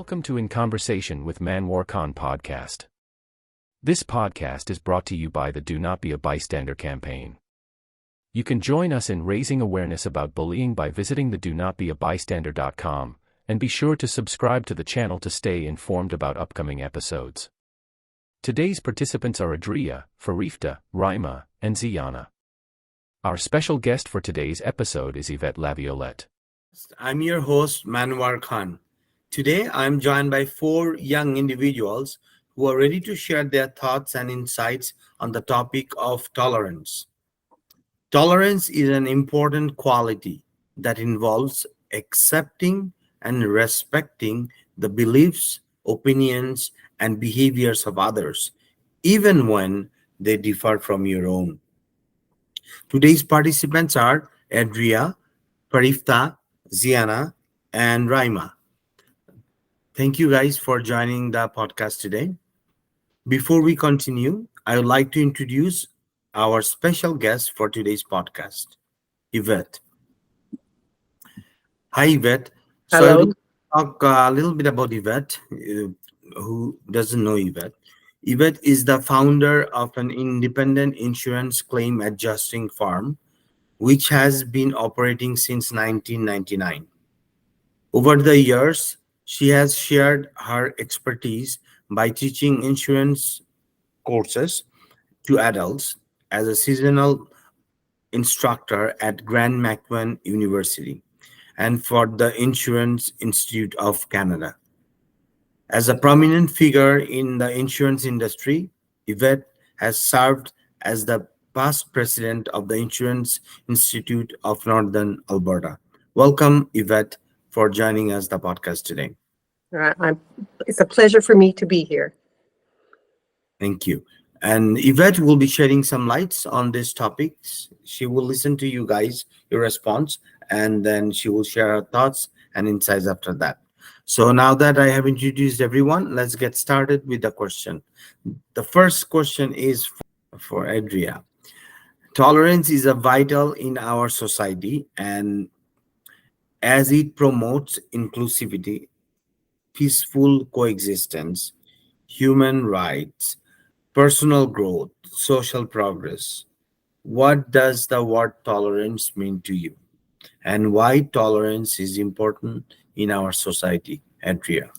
Welcome to In Conversation with MANWAR podcast. This podcast is brought to you by the Do Not Be a Bystander campaign. You can join us in raising awareness about bullying by visiting the donotbeabystander.com, and be sure to subscribe to the channel to stay informed about upcoming episodes. Today's participants are Adria, Farifta, Raima, and Ziana. Our special guest for today's episode is Yvette Laviolette. I'm your host, MANWAR Khan. Today, I'm joined by four young individuals who are ready to share their thoughts and insights on the topic of tolerance. Tolerance is an important quality that involves accepting and respecting the beliefs, opinions, and behaviors of others, even when they differ from your own. Today's participants are Adria, Parifta, Ziana, and Raima. Thank you guys for joining the podcast today. Before we continue, I would like to introduce our special guest for today's podcast, Yvette. Hi, Yvette. So I Hello. will talk a little bit about Yvette, who doesn't know Yvette. Yvette is the founder of an independent insurance claim adjusting firm, which has been operating since 1999. Over the years, she has shared her expertise by teaching insurance courses to adults as a seasonal instructor at Grand McEwan University and for the Insurance Institute of Canada. As a prominent figure in the insurance industry, Yvette has served as the past president of the Insurance Institute of Northern Alberta. Welcome, Yvette, for joining us the podcast today. It's a pleasure for me to be here. Thank you. And Yvette will be shedding some lights on these topics. She will listen to you guys, your response, and then she will share her thoughts and insights after that. So now that I have introduced everyone, let's get started with the question. The first question is for Adria. Tolerance is a vital in our society, and as it promotes inclusivity, peaceful coexistence, human rights, personal growth, social progress. What does the word tolerance mean to you? And why tolerance is important in our society, Andrea?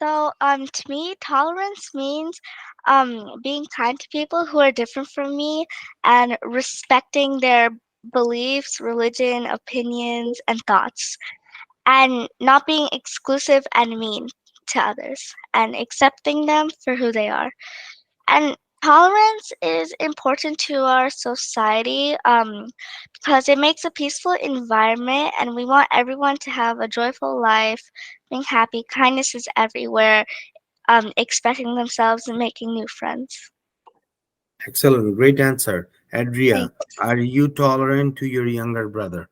To me, tolerance means being kind to people who are different from me and respecting their beliefs, religion, opinions, and thoughts, and not being exclusive and mean to others, and accepting them for who they are. And tolerance is important to our society because it makes a peaceful environment, and we want everyone to have a joyful life, being happy. Kindness is everywhere, expressing themselves and making new friends. Excellent, great answer. Andrea, Thanks. are you tolerant to your younger brother?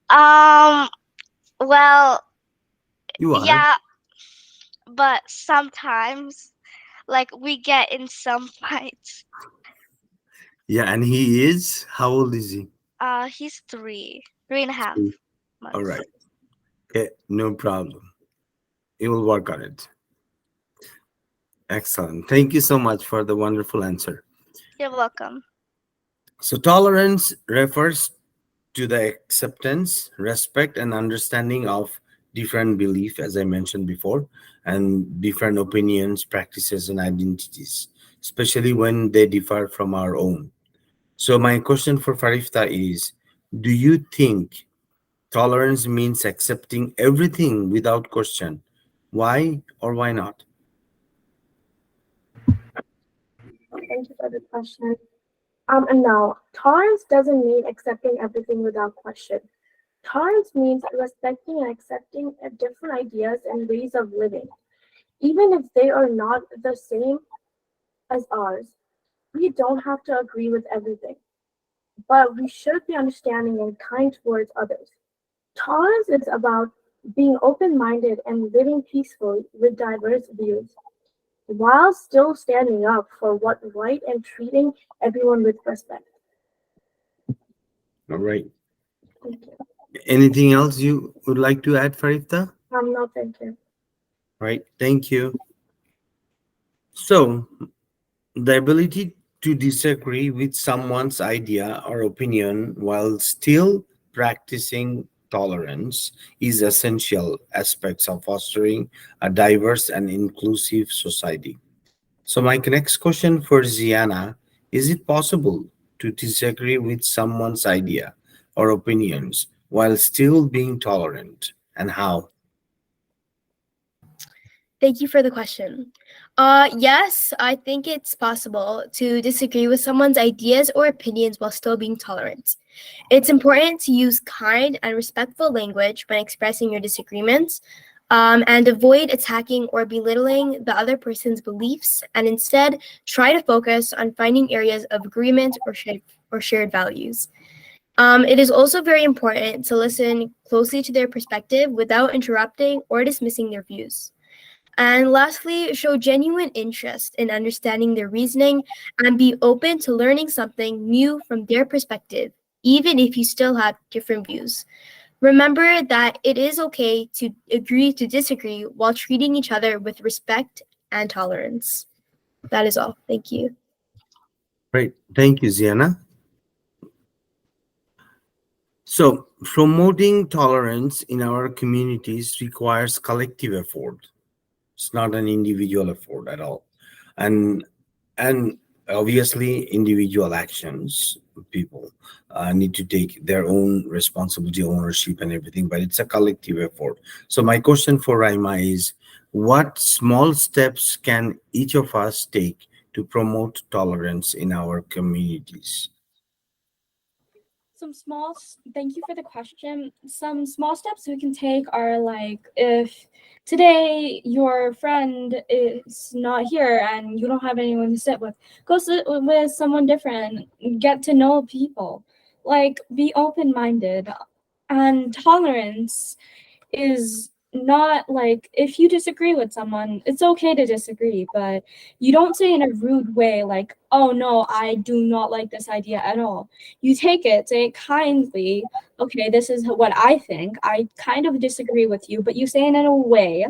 Um, well, You are. yeah, but sometimes, like, we get in some fights. Yeah, and he is? How old is he? He's 3.5 months. All right. Okay, no problem. We will work on it. Excellent. Thank you so much for the wonderful answer. You're welcome. So, tolerance refers to the acceptance, respect, and understanding of different belief, as I mentioned before, and different opinions, practices, and identities, especially when they differ from our own. So, my question for Farifta is: do you think tolerance means accepting everything without question? Why or why not? Thank you for the question. And now, tolerance doesn't mean accepting everything without question. Tolerance means respecting and accepting different ideas and ways of living, even if they are not the same as ours. We don't have to agree with everything, but we should be understanding and kind towards others. Tolerance is about being open-minded and living peacefully with diverse views, while still standing up for what's right and treating everyone with respect. All right. Thank you. Anything else you would like to add, Farifta? No, thank you. Right. Thank you. So, the ability to disagree with someone's idea or opinion while still practicing tolerance is essential aspects of fostering a diverse and inclusive society. So my next question for Ziana, is it possible to disagree with someone's idea or opinions while still being tolerant, and how? Thank you for the question. Yes, I think it's possible to disagree with someone's ideas or opinions while still being tolerant. It's important to use kind and respectful language when expressing your disagreements, and avoid attacking or belittling the other person's beliefs, and instead try to focus on finding areas of agreement or shared values. It is also very important to listen closely to their perspective without interrupting or dismissing their views. And lastly, show genuine interest in understanding their reasoning and be open to learning something new from their perspective, even if you still have different views. Remember that it is okay to agree to disagree while treating each other with respect and tolerance. That is all. Thank you. Right. Thank you, Ziana. So, promoting tolerance in our communities requires collective effort. It's not an individual effort at all. And and obviously individual actions, people need to take their own responsibility, ownership and everything, but it's a collective effort. So my question for Raima is, what small steps can each of us take to promote tolerance in our communities? Thank you for the question. Some small steps we can take are like, if today your friend is not here and you don't have anyone to sit with, go sit with someone different, get to know people. Like, be open-minded. And tolerance is not like, if you disagree with someone, it's okay to disagree, but you don't say in a rude way like, oh no, I do not like this idea at all. You take it, say it kindly, okay, this is what I think, I kind of disagree with you, but you say it in a way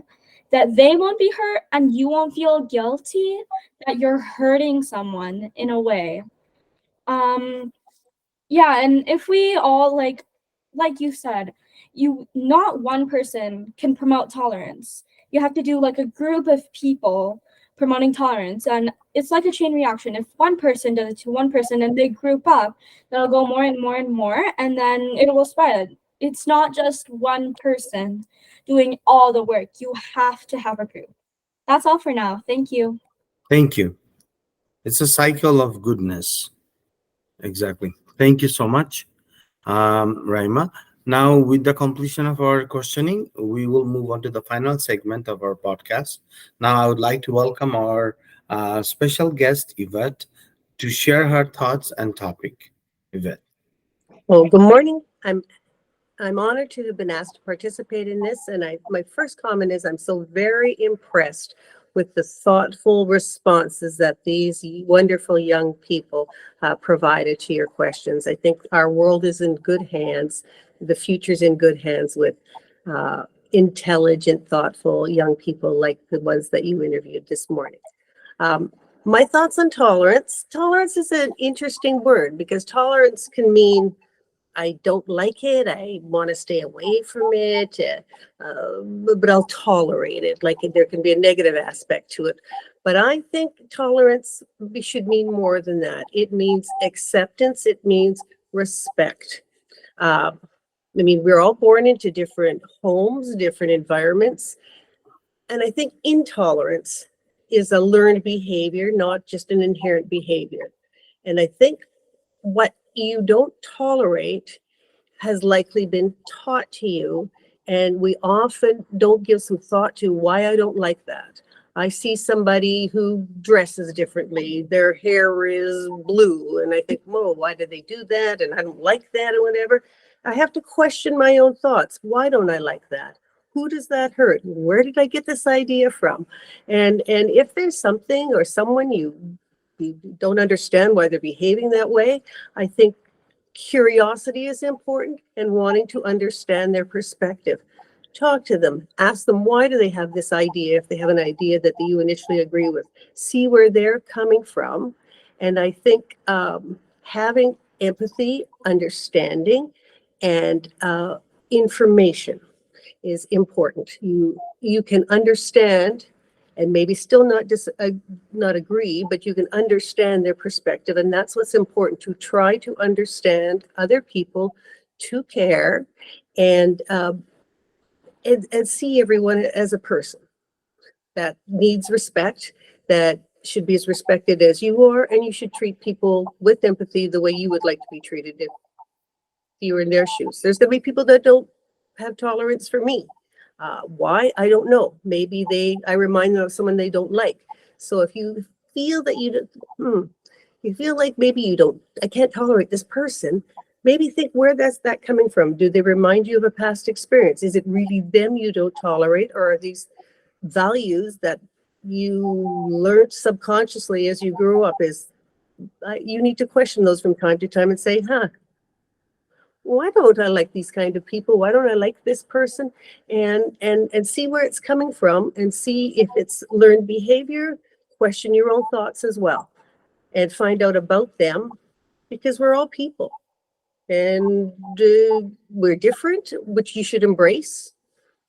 that they won't be hurt and you won't feel guilty that you're hurting someone in a way. Yeah, and if we all like you said, you not one person can promote tolerance. You have to do like a group of people promoting tolerance, and it's like a chain reaction. If one person does it to one person and they group up, that'll go more and more and more, and then it will spread. It's not just one person doing all the work. You have to have a group. That's all for now. Thank you. Thank you. It's a cycle of goodness. Exactly. Thank you so much, Raima. Now, with the completion of our questioning, we will move on to the final segment of our podcast. Now, I would like to welcome our special guest, Yvette, to share her thoughts and topic. Yvette. Well, good morning. I'm honored to have been asked to participate in this, and my first comment is I'm so very impressed with the thoughtful responses that these wonderful young people provided to your questions. I think our world is in good hands. The future's in good hands with intelligent, thoughtful young people like the ones that you interviewed this morning. My thoughts on tolerance. Tolerance is an interesting word because tolerance can mean I don't like it. I want to stay away from it, but I'll tolerate it. Like there can be a negative aspect to it. But I think tolerance should mean more than that. It means acceptance. It means respect. I mean, we're all born into different homes, different environments. And I think intolerance is a learned behavior, not just an inherent behavior. And I think what you don't tolerate has likely been taught to you, and we often don't give some thought to why I don't like that. I see somebody who dresses differently, their hair is blue, and I think, whoa, why did they do that? And I don't like that or whatever. I have to question my own thoughts. Why don't I like that? Who does that hurt? Where did I get this idea from? And if there's something or someone you don't understand why they're behaving that way, I think Curiosity is important and wanting to understand their perspective. Talk to them, ask them why do they have this idea if they have an idea that you initially agree with. See where they're coming from. And I think having empathy, understanding, and information is important. You can understand and maybe still not agree, but you can understand their perspective. And that's what's important, to try to understand other people, to care, and see everyone as a person that needs respect, that should be as respected as you are, and you should treat people with empathy the way you would like to be treated if you were in their shoes. There's going to be people that don't have tolerance for me. Why? I don't know. Maybe I remind them of someone they don't like. So if you feel that you feel like maybe I can't tolerate this person, maybe think where that's coming from. Do they remind you of a past experience? Is it really them you don't tolerate, or are these values that you learned subconsciously as you grew up? You need to question those from time to time and say, why don't I like these kind of people? Why don't I like this person? And see where it's coming from, and see if it's learned behavior. Question your own thoughts as well, and find out about them, because we're all people, and we're different, which you should embrace.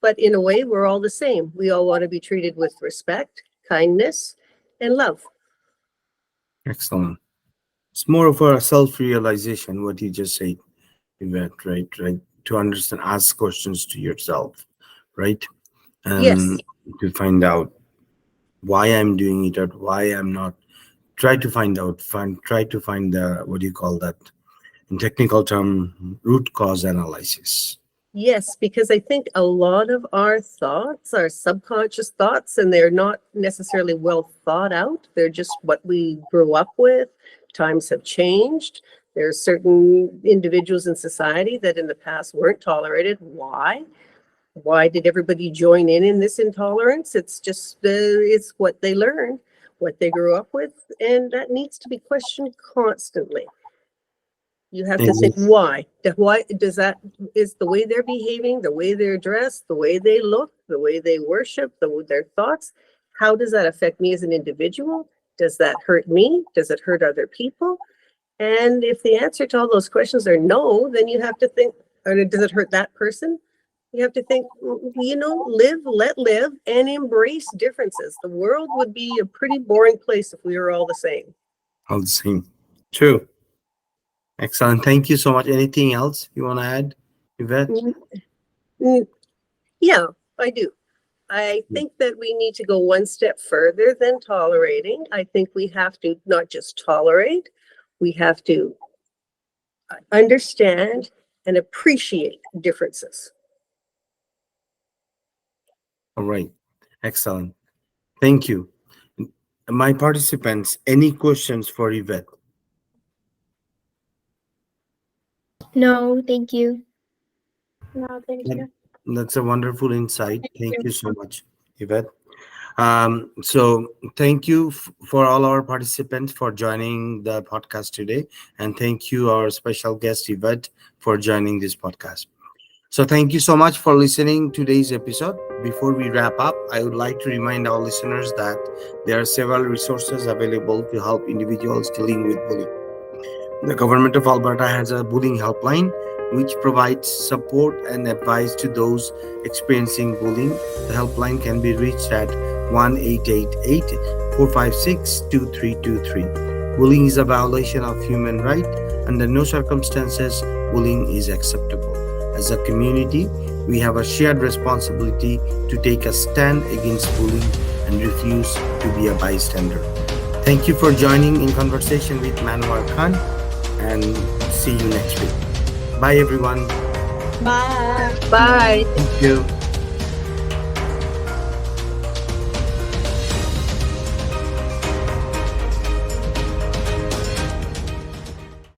But in a way, we're all the same. We all want to be treated with respect, kindness, and love. Excellent. It's more of a self-realization, what you just said, Yvette, right? To understand, ask questions to yourself, right? Yes. To find out why I'm doing it or why I'm not. Try to find the, what do you call that? In technical term, root cause analysis. Yes, because I think a lot of our thoughts are subconscious thoughts, and they're not necessarily well thought out. They're just what we grew up with. Times have changed. There are certain individuals in society that in the past weren't tolerated. Why? Why did everybody join in this intolerance? It's just, it's what they learned, what they grew up with, and that needs to be questioned constantly. You have to think why. Why is the way they're behaving, the way they're dressed, the way they look, the way they worship, their thoughts, how does that affect me as an individual? Does that hurt me? Does it hurt other people? And if the answer to all those questions are no, then you have to think, or does it hurt that person? You have to think, live, let live, and embrace differences. The world would be a pretty boring place if we were all the same. All the same. True. Excellent. Thank you so much. Anything else you want to add, Yvette? Yeah, I do. I think that we need to go one step further than tolerating. I think we have to not just tolerate, we have to understand and appreciate differences. All right. Excellent. Thank you. My participants, any questions for Yvette? No, thank you. No, thank you. That's a wonderful insight. Thank you so much, Yvette. So thank you for all our participants for joining the podcast today. And thank you, our special guest, Yvette, for joining this podcast. So thank you so much for listening to today's episode. Before we wrap up, I would like to remind our listeners that there are several resources available to help individuals dealing with bullying. The Government of Alberta has a bullying helpline, which provides support and advice to those experiencing bullying. The helpline can be reached at 1-888-456-2323. Bullying is a violation of human rights. Under no circumstances, bullying is acceptable. As a community, we have a shared responsibility to take a stand against bullying and refuse to be a bystander. Thank you for joining in conversation with MANWAR Khan, and see you next week. Bye, everyone. Bye. Bye. Thank you.